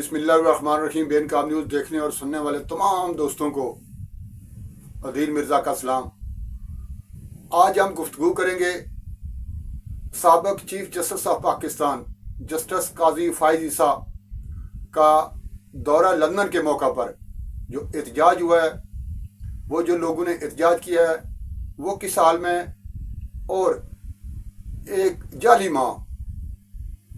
बिस्मिल्लाहिर्रहमानिर्रहीम। बेनकाब न्यूज़ देखने और सुनने वाले तमाम दोस्तों को अदील मिर्ज़ा का सलाम। आज हम गुफ्तगू करेंगे साबिक़ chief justice of Pakistan justice Qazi Faez Isa का दौरा लंदन के मौका पर जो एहतजाज हुआ है, वो जो लोगों ने एहतजाज किया है वो किस हाल में, और एक जाली माँ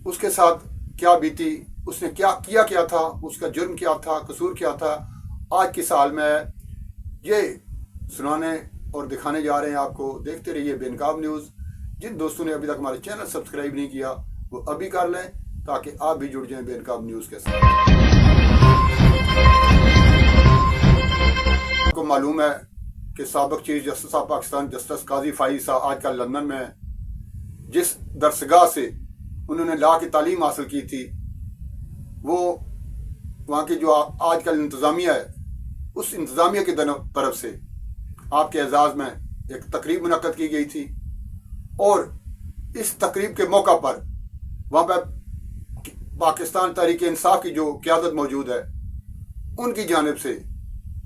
उसके साथ क्या बीती, उसने क्या किया था, उसका जुर्म क्या था, कसूर क्या था, आज किस हाल में है, ये सुनाने और दिखाने जा रहे हैं आपको। देखते रहिए बेनकाब न्यूज़। जिन दोस्तों ने अभी तक हमारे चैनल सब्सक्राइब नहीं किया वो अभी कर लें ताकि आप भी जुड़ जाएं बेनकाब न्यूज़ के साथ। आपको मालूम है कि साबिक़ chief justice of Pakistan justice Qazi Faez Isa आज कल लंदन में है। जिस दरसगाह से उन्होंने लॉ की तालीम हासिल की थी, वो वहाँ की जो आजकल इंतज़ामिया है, उस इंतज़ामिया की तरफ से आपके एजाज़ में एक तकरीब मुनक्कद की गई थी, और इस तकरीब के मौका पर वहाँ पर पाकिस्तान तहरीक इंसाफ की जो क़यादत मौजूद है, उनकी जानिब से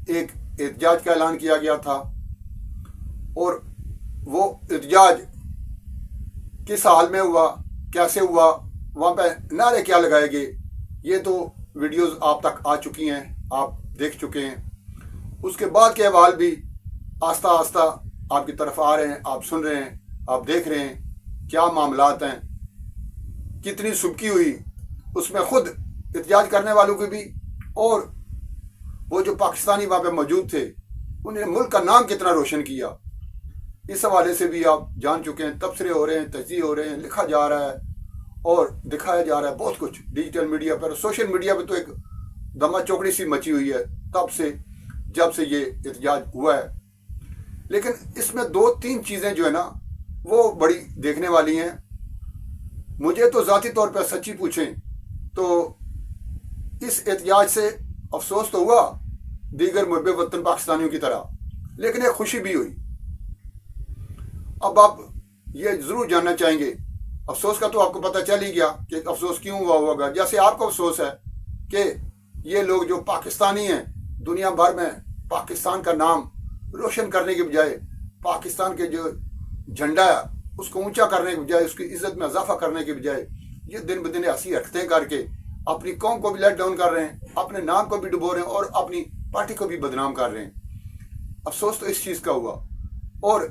एक एहतजाज का ऐलान किया गया था। और वो एहतजाज किस हाल में हुआ, कैसे हुआ, वहाँ पर नारे क्या लगाए गए, ये तो वीडियोस आप तक आ चुकी हैं, आप देख चुके हैं। उसके बाद के अहवाल भी आस्ता आस्ता आपकी तरफ आ रहे हैं, आप सुन रहे हैं, आप देख रहे हैं क्या मामलात हैं, कितनी सुबकी हुई उसमें, खुद एहतजाज करने वालों की भी, और वो जो पाकिस्तानी वहाँ पे मौजूद थे उन्हें मुल्क का नाम कितना रोशन किया, इस हवाले से भी आप जान चुके हैं। तबसरे हो रहे हैं, तजज़िये हो रहे हैं, लिखा जा रहा है और दिखाया जा रहा है बहुत कुछ डिजिटल मीडिया पर। सोशल मीडिया पर तो एक दमा चौकड़ी सी मची हुई है तब से, जब से ये एहतजाज हुआ है। लेकिन इसमें दो तीन चीज़ें जो है ना वो बड़ी देखने वाली हैं। मुझे तो ज़ाती तौर पर सच्ची पूछें तो इस एहतजाज से अफसोस तो हुआ दीगर मुहब्बे वतन पाकिस्तानियों की तरह, लेकिन एक खुशी भी हुई। अब आप ये ज़रूर जानना चाहेंगे, अफसोस का तो आपको पता चल ही गया कि अफसोस क्यों हुआ होगा। जैसे आपको अफसोस है कि ये लोग जो पाकिस्तानी हैं दुनिया भर में पाकिस्तान का नाम रोशन करने के बजाय, पाकिस्तान के जो झंडा है उसको ऊंचा करने के बजाय, उसकी इज्जत में इजाफा करने के बजाय, ये दिन ब दिन ऐसी हरकतें करके अपनी कौम को भी लेट डाउन कर रहे हैं, अपने नाम को भी डुबो रहे हैं और अपनी पार्टी को भी बदनाम कर रहे हैं। अफसोस तो इस चीज़ का हुआ। और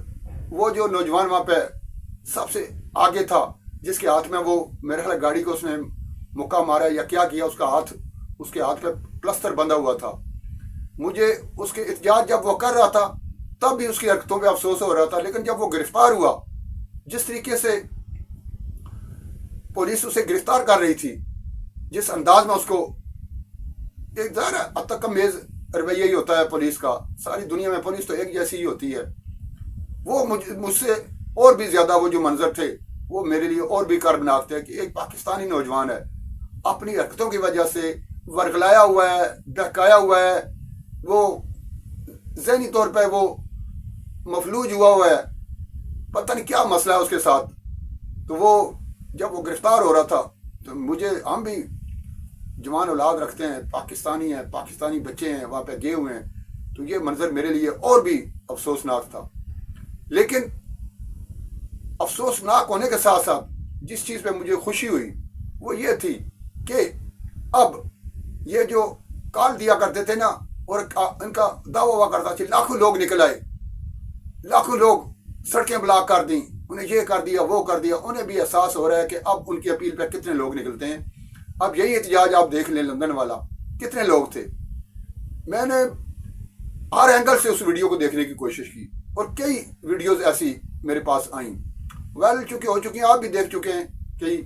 वो जो नौजवान वहाँ पे सबसे आगे था, जिसके हाथ में वो मेरे ख्याल गाड़ी को उसने मुक्का मारा या क्या किया, उसके हाथ पे प्लस्तर बंधा हुआ था। मुझे उसके एहतजाज जब वो कर रहा था तब भी उसकी हरकतों पे अफसोस हो रहा था, लेकिन जब वो गिरफ्तार हुआ, जिस तरीके से पुलिस उसे गिरफ्तार कर रही थी, जिस अंदाज में उसको, एक ज़ाहिर अतकमेज़ रवैया ही होता है पुलिस का, सारी दुनिया में पुलिस तो एक जैसी ही होती है। वो मुझसे और भी ज़्यादा वो जो मंजर थे वो मेरे लिए और भी कर्बनाक थे कि एक पाकिस्तानी नौजवान है, अपनी हरकतों की वजह से वर्गलाया हुआ है, बहकाया हुआ है, वो ज़हनी तौर पर वो मफलूज हुआ है, पता नहीं क्या मसला है उसके साथ। तो वो जब वो गिरफ्तार हो रहा था तो मुझे, हम भी जवान औलाद रखते हैं, पाकिस्तानी हैं, पाकिस्तानी बच्चे हैं, वहाँ पे गए हुए हैं, तो ये मंजर मेरे लिए और भी अफसोसनाक था। लेकिन अफसोसनाक होने के साथ साथ जिस चीज़ पे मुझे खुशी हुई वो ये थी कि अब ये जो कॉल दिया करते थे ना, और इनका दावा हुआ करता था, लाखों लोग निकल आए, लाखों लोग सड़कें ब्लॉक कर दी, उन्हें ये कर दिया, वो कर दिया। उन्हें भी एहसास हो रहा है कि अब उनकी अपील पर कितने लोग निकलते हैं। अब यही एहतजाज आप देख लें, लंदन वाला कितने लोग थे। मैंने हर एंगल से उस वीडियो को देखने की कोशिश की और कई वीडियोस ऐसी मेरे पास आई। चूँकि हो चुकी हैं, आप भी देख चुके हैं कई,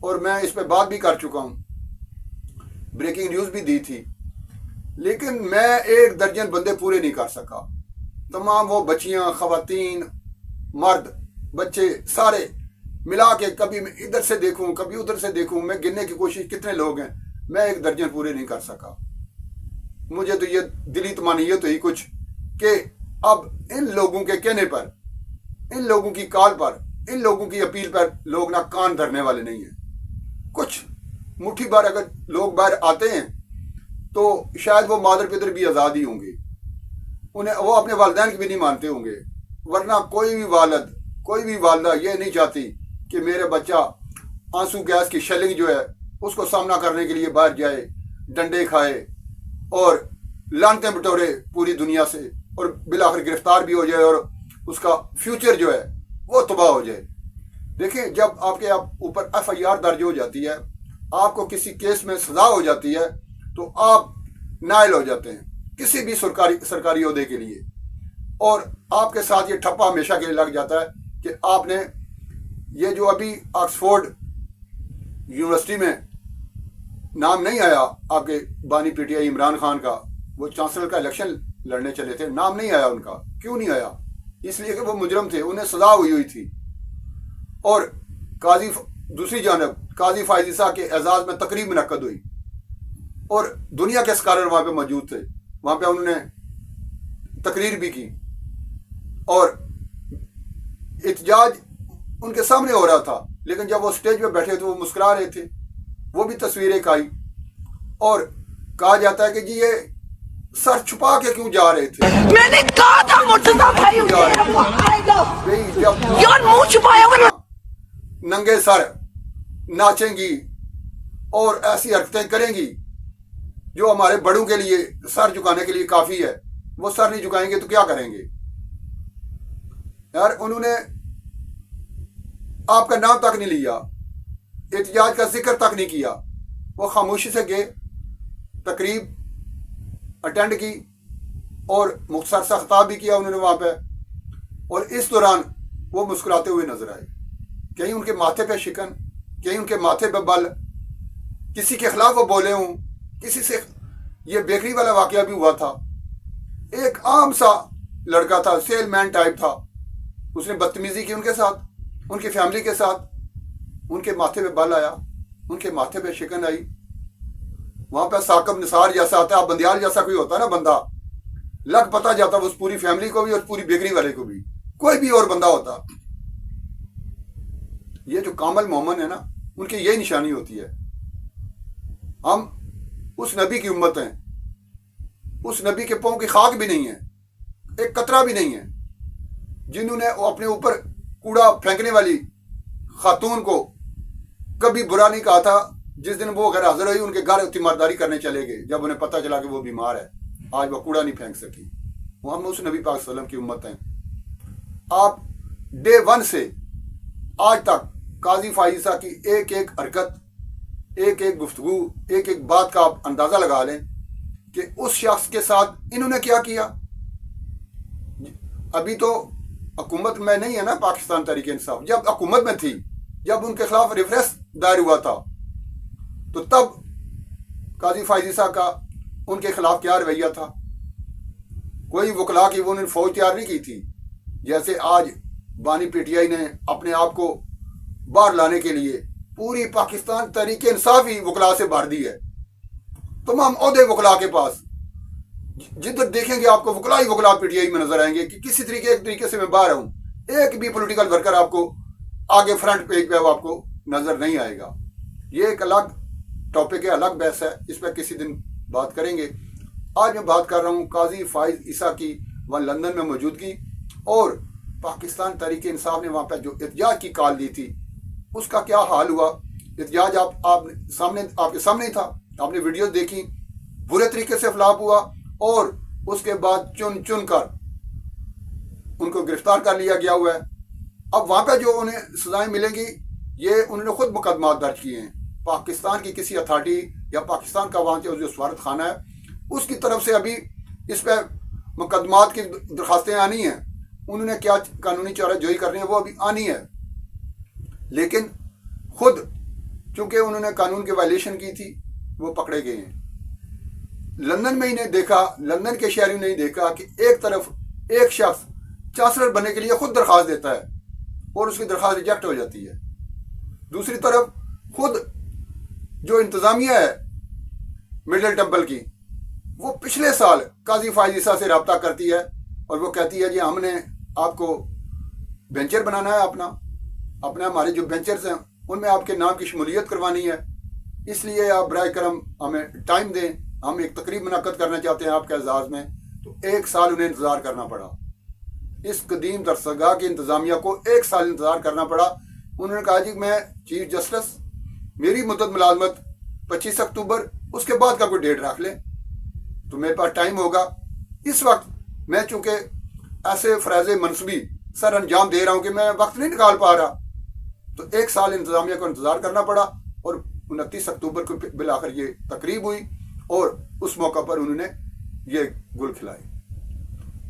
और मैं इस पर बात भी कर चुका हूँ, ब्रेकिंग न्यूज़ भी दी थी। लेकिन मैं 1 दर्जन बंदे पूरे नहीं कर सका। तमाम वो बच्चियाँ, ख़वातीन, मर्द, बच्चे सारे मिला के, कभी मैं इधर से देखूं, कभी उधर से देखूं, मैं गिनने की कोशिश कितने लोग हैं, मैं 1 दर्जन पूरे नहीं कर सका। मुझे तो ये दिली तमानियत हुई कुछ कि अब इन लोगों के कहने पर, इन लोगों की कॉल पर, इन लोगों की अपील पर लोग ना कान धरने वाले नहीं हैं। कुछ मुट्ठी भर अगर लोग बाहर आते हैं तो शायद वो मादर पितर भी आज़ाद ही होंगे, उन्हें वो अपने वालिदैन की भी नहीं मानते होंगे। वरना कोई भी वालिद, कोई भी वालदा ये नहीं चाहती कि मेरे बच्चा आंसू गैस की शेलिंग जो है उसको सामना करने के लिए बाहर जाए, डंडे खाए और लानतें बटोरे पूरी दुनिया से, और बिलाखिर गिरफ्तार भी हो जाए और उसका फ्यूचर जो है वो तबाह हो जाए। देखिए, जब आपके ऊपर FIR दर्ज हो जाती है, आपको किसी केस में सजा हो जाती है, तो आप नाइल हो जाते हैं किसी भी सरकारी ओहदे के लिए, और आपके साथ ये ठप्पा हमेशा के लिए लग जाता है कि आपने ये जो अभी ऑक्सफोर्ड यूनिवर्सिटी में नाम नहीं आया आपके बानी PTI इमरान खान का, वो चांसलर का इलेक्शन लड़ने चले थे, नाम नहीं आया उनका। क्यों नहीं आया? इसलिए कि वो मुजरम थे, उन्हें सजा हुई थी। और काजी दूसरी जानब काजी फायज ईसा के एजाज में तकरीब मुनक्कद हुई और दुनिया के स्कॉलर वहां पे मौजूद थे, वहां पे उन्होंने तकरीर भी की और एहतजाज उनके सामने हो रहा था। लेकिन जब वो स्टेज पे बैठे तो वो मुस्कुरा रहे थे। वो भी तस्वीरें आई और कहा जाता है कि जी ये सर छुपा के क्यों जा रहे थे। मैंने कहा था मुर्तजा भाई यार मुंह छुपाया हुआ, नंगे सर नाचेंगी और ऐसी हरकतें करेंगी जो हमारे बड़ों के लिए सर झुकाने के लिए काफी है। वो सर नहीं झुकाएंगे तो क्या करेंगे यार। उन्होंने आपका नाम तक नहीं लिया, एहतजाज का जिक्र तक नहीं किया। वो खामोशी से गए, तकरीब अटेंड की और मुख्तसर सा खिताब भी किया उन्होंने वहां पे। और इस दौरान वो मुस्कुराते हुए नजर आए। कहीं उनके माथे पे शिकन, कहीं उनके माथे पे बल, किसी के खिलाफ वो बोले हों, किसी से। ये बेकरी वाला वाकया भी हुआ था। एक आम सा लड़का था, सेलमैन टाइप था, उसने बदतमीजी की उनके साथ, उनकी फैमिली के साथ। उनके माथे पे बल आया, उनके माथे पे शिकन आई। वहां पे साकब निसार जैसा आता है, बंदियाल जैसा कोई होता है ना बंदा, लग पता जाता उस पूरी फैमिली को भी और पूरी बेकरी वाले को भी, कोई भी और बंदा होता। ये जो कामल मोमन है ना, उनकी यही निशानी होती है। हम उस नबी की उम्मत हैं, उस नबी के पांव की खाक भी नहीं है, एक कतरा भी नहीं है, जिन्होंने अपने ऊपर कूड़ा फेंकने वाली खातून को कभी बुरा नहीं कहा था। जिस दिन वो घर हाजिर हुई, उनके घर तीमारदारी करने चले गए जब उन्हें पता चला कि वो बीमार है, आज वो कूड़ा नहीं फेंक सकी। वो हम उस नबी पाक सल्लम की उम्मत हैं। आप डे 1 से आज तक काजी फाइजा की एक एक हरकत, एक एक गुफ्तगू, एक एक बात का आप अंदाजा लगा लें कि उस शख्स के साथ इन्होंने क्या किया। अभी तो हुकूमत में नहीं है ना पाकिस्तान तहरीक इंसाफ, जब हुकूमत में थी, जब उनके खिलाफ रेफरेंस दायर हुआ था, तो तब काजी फाइजा का उनके खिलाफ क्या रवैया था। कोई वकला की वो उन्होंने फौज तैयार नहीं की थी, जैसे आज बानी PTI ने अपने आप को बाहर लाने के लिए पूरी पाकिस्तान तहरीक इंसाफ ही वकला से भर दी है। तमाम ओहदे वकला के पास, जिधर देखेंगे आपको वकला ही वकला PTI में नजर आएंगे कि किसी एक तरीके से मैं बाहर हूं। एक भी पॉलिटिकल वर्कर आपको आगे फ्रंट पेज पे आपको नजर नहीं आएगा। ये एक अलग टॉपिक है, अलग बहस है, इस पर किसी दिन बात करेंगे। आज मैं बात कर रहा हूँ काजी फाइज ईसा की वहाँ लंदन में मौजूदगी, और पाकिस्तान तहरीक इंसाफ ने वहाँ पर जो एहतजाज की कॉल दी थी उसका क्या हाल हुआ। एहतजाज आपके सामने ही था, आपने वीडियो देखी, बुरे तरीके से फ्लॉप हुआ और उसके बाद चुन चुन कर उनको गिरफ्तार कर लिया गया हुआ है। अब वहाँ पर जो उन्हें सजाएं मिलेंगी, ये उन्होंने खुद मुकदमा दर्ज किए हैं। पाकिस्तान की किसी अथॉरिटी या पाकिस्तान का वहाँ जो सफारत खाना है उसकी तरफ से अभी इस पर मुकदमात की दरखास्तें आनी हैं। उन्होंने क्या कानूनी चाराजोई करनी है वो अभी आनी है, लेकिन खुद चूंकि उन्होंने कानून की वायलेशन की थी वो पकड़े गए हैं। लंदन में ही नहीं देखा, लंदन के शहरियों ने ही देखा कि एक तरफ एक शख्स चांसलर बनने के लिए खुद दरखास्त देता है और उसकी दरखास्त रिजेक्ट हो जाती है। दूसरी तरफ खुद जो इंतजामिया है मिडिल टेम्पल की, वो पिछले साल काजी फाइज ईसा से रब्ता करती है और वो कहती है जी हमने आपको वेंचर बनाना है, अपना हमारे जो वेंचर्स हैं उनमें आपके नाम की शमूलियत करवानी है। اس لیے آپ برائے کرم ہمیں ٹائم دیں، ہم ایک تقریب منعقد کرنا چاہتے ہیں آپ کے اعزاز میں، تو 1 سال انہیں انتظار کرنا پڑا۔ اس قدیم درسگاہ کی انتظامیہ کو 1 سال انتظار کرنا پڑا۔ انہوں نے کہا جی میں چیف جسٹس، میری مدت ملازمت 25 اکتوبر، اس کے بعد کا کوئی ڈیٹ رکھ لیں تو میرے پاس ٹائم ہوگا۔ اس وقت میں چونکہ ایسے فریض منصبی سر انجام دے رہا ہوں کہ میں وقت نہیں نکال پا رہا، تو 1 سال انتظامیہ کو انتظار کرنا پڑا، اور 29 اکتوبر کو بالآخر یہ تقریب ہوئی، اور اس موقع پر انہوں نے یہ گل کھلائی۔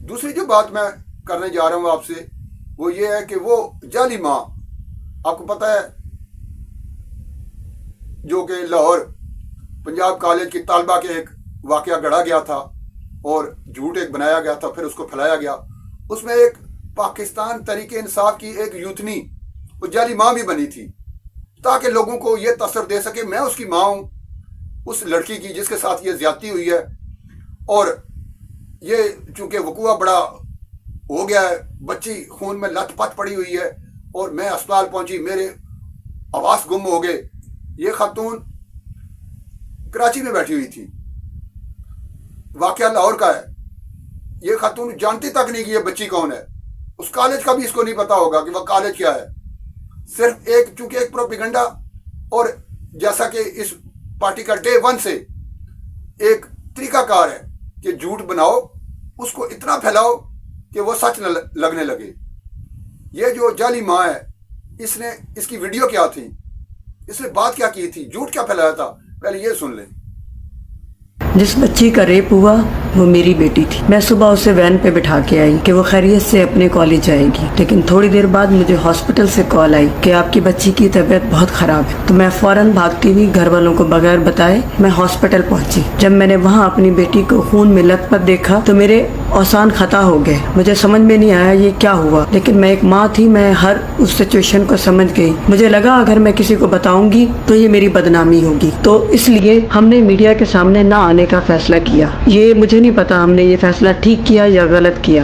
دوسری جو بات میں کرنے جا رہا ہوں آپ سے، وہ یہ ہے کہ وہ جعلی ماں، آپ کو پتہ ہے جو کہ لاہور پنجاب کالج کی طالبہ کے ایک واقعہ گڑھا گیا تھا اور جھوٹ ایک بنایا گیا تھا، پھر اس کو پھیلایا گیا، اس میں ایک پاکستان تحریک انصاف کی ایک یوتھنی وہ جعلی ماں بھی بنی تھی، تاکہ لوگوں کو یہ تاثر دے سکے میں اس کی ماں ہوں، اس لڑکی کی جس کے ساتھ یہ زیادتی ہوئی ہے، اور یہ چونکہ وقوع بڑا ہو گیا ہے، بچی خون میں لت پت پڑی ہوئی ہے، اور میں اسپتال پہنچی، میرے حواس گم ہو گئے۔ یہ خاتون کراچی میں بیٹھی ہوئی تھی، واقعہ لاہور کا ہے، یہ خاتون جانتی تک نہیں کہ یہ بچی کون ہے، اس کالج کا بھی اس کو نہیں پتا ہوگا کہ وہ کالج کیا ہے، صرف چونکہ ایک پروپیگنڈا، اور جیسا کہ اس پارٹی کا ڈے 1 سے ایک طریقہ کار ہے کہ جھوٹ بناؤ، اس کو اتنا پھیلاؤ کہ وہ سچ نہ لگنے لگے۔ یہ جو جعلی ماں ہے، اس کی ویڈیو کیا تھی، اس نے بات کیا کی تھی، جھوٹ کیا پھیلایا تھا، پہلے یہ سن لیں۔ جس بچی کا ریپ ہوا وہ میری بیٹی تھی۔ میں صبح اسے وین پہ بٹھا کے آئی کہ وہ خیریت سے اپنے کالج جائے گی، لیکن تھوڑی دیر بعد مجھے ہاسپٹل سے کال آئی کہ آپ کی بچی کی طبیعت بہت خراب ہے، تو میں فوراً بھاگتی ہوئی گھر والوں کو بغیر بتائے میں ہاسپٹل پہنچی۔ جب میں نے وہاں اپنی بیٹی کو خون میں لت پت دیکھا تو میرے اوسان خطا ہو گئے، مجھے سمجھ میں نہیں آیا یہ کیا ہوا، لیکن میں ایک ماں تھی، میں ہر اس سچویشن کو سمجھ گئی۔ مجھے لگا اگر میں کسی کو بتاؤں گی تو یہ میری بدنامی ہوگی، تو اس لیے ہم نے میڈیا کے سامنے نہ آنے کا فیصلہ کیا۔ یہ مجھے نہیں پتا ہم نے یہ فیصلہ ٹھیک کیا یا غلط کیا۔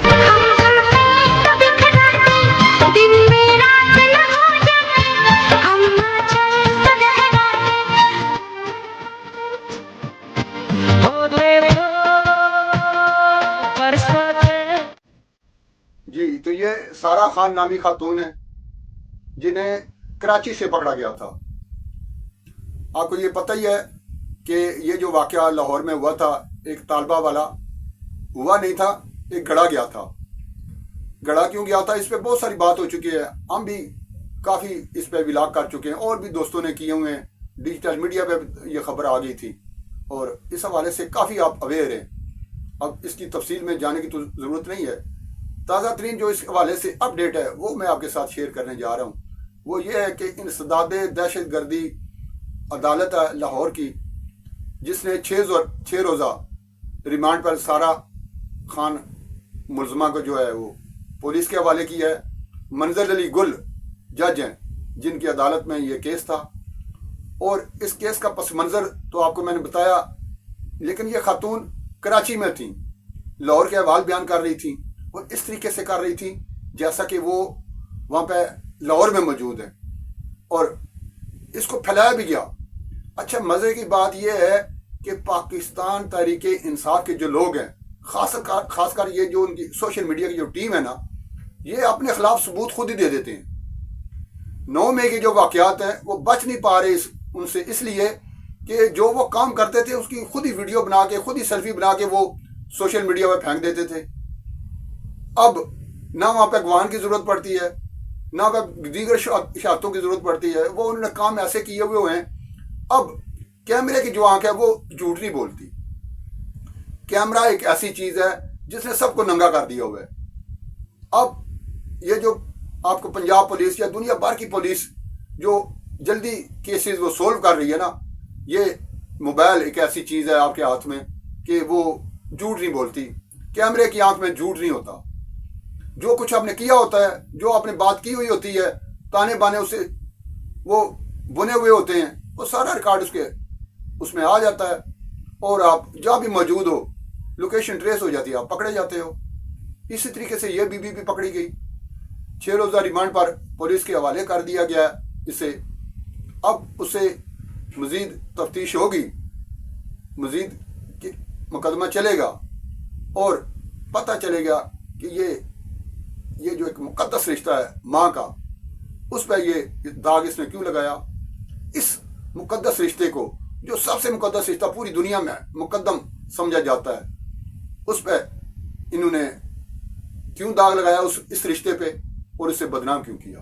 جی، تو یہ سارا خان نامی خاتون ہے جنہیں کراچی سے پکڑا گیا تھا۔ آپ کو یہ پتہ ہی ہے کہ یہ جو واقعہ لاہور میں ہوا تھا، ایک طالبہ والا ہوا نہیں تھا، ایک گڑھا گیا تھا۔ گڑھا کیوں گیا تھا اس پہ بہت ساری بات ہو چکی ہے، ہم بھی کافی اس پہ ولاگ کر چکے ہیں، اور بھی دوستوں نے کیے ہوئے ہیں، ڈیجیٹل میڈیا پہ یہ خبر آ گئی تھی، اور اس حوالے سے کافی آپ اویئر ہیں۔ اب اس کی تفصیل میں جانے کی تو ضرورت نہیں ہے۔ تازہ ترین جو اس حوالے سے اپ ڈیٹ ہے وہ میں آپ کے ساتھ شیئر کرنے جا رہا ہوں۔ وہ یہ ہے کہ انسداد دہشت گردی عدالت ہے لاہور کی، جس نے 6 روزہ ریمانڈ پر سارا خان ملزمہ کو جو ہے وہ پولیس کے حوالے کی ہے۔ منظر علی گل جج ہیں جن کی عدالت میں یہ کیس تھا، اور اس کیس کا پس منظر تو آپ کو میں نے بتایا، لیکن یہ خاتون کراچی میں تھیں، لاہور کے احوال بیان کر رہی تھیں، اور اس طریقے سے کر رہی تھیں جیسا کہ وہ وہاں پہ لاہور میں موجود ہیں، اور اس کو پھیلایا بھی گیا۔ اچھا، مزے کی بات یہ ہے کہ پاکستان تحریک انصاف کے جو لوگ ہیں، خاص کر یہ جو ان کی سوشل میڈیا کی جو ٹیم ہے نا، یہ اپنے خلاف ثبوت خود ہی دے دیتے ہیں۔ 9 مئی کے جو واقعات ہیں وہ بچ نہیں پا رہے ان سے، اس لیے کہ جو وہ کام کرتے تھے اس کی خود ہی ویڈیو بنا کے، خود ہی سیلفی بنا کے وہ سوشل میڈیا پہ پھینک دیتے تھے۔ اب نہ وہاں پہ گواہان کی ضرورت پڑتی ہے، نہ وہاں دیگر شہادتوں کی ضرورت پڑتی ہے، وہ انہوں نے کام ایسے کیے ہوئے ہیں۔ اب کیمرے کی جو آنکھ ہے وہ جھوٹ نہیں بولتی۔ کیمرہ ایک ایسی چیز ہے جس نے سب کو ننگا کر دیا ہوا ہے۔ اب یہ جو آپ کو پنجاب پولیس یا دنیا بھر کی پولیس جو جلدی کیسز وہ سولو کر رہی ہے نا، یہ موبائل ایک ایسی چیز ہے آپ کے ہاتھ میں کہ وہ جھوٹ نہیں بولتی۔ کیمرے کی آنکھ میں جھوٹ نہیں ہوتا۔ جو کچھ آپ نے کیا ہوتا ہے، جو آپ نے بات کی ہوئی ہوتی ہے، تانے بانے اسے وہ بنے ہوئے ہوتے ہیں، وہ سارا ریکارڈ اس میں آ جاتا ہے، اور آپ جہاں بھی موجود ہو لوکیشن ٹریس ہو جاتی ہے، آپ پکڑے جاتے ہو۔ اسی طریقے سے یہ بی بی بھی پکڑی گئی، 6 روزہ ریمانڈ پر پولیس کے حوالے کر دیا گیا اسے۔ اب اسے مزید تفتیش ہوگی، مزید مقدمہ چلے گا اور پتہ چلے گا کہ یہ جو ایک مقدس رشتہ ہے ماں کا، اس پہ یہ داغ اس نے کیوں لگایا. اس مقدس رشتے کو، جو سب سے مقدس رشتہ پوری دنیا میں مقدم سمجھا جاتا ہے، اس پہ انہوں نے کیوں داغ لگایا اس رشتے پہ، اور اسے بدنام کیوں کیا.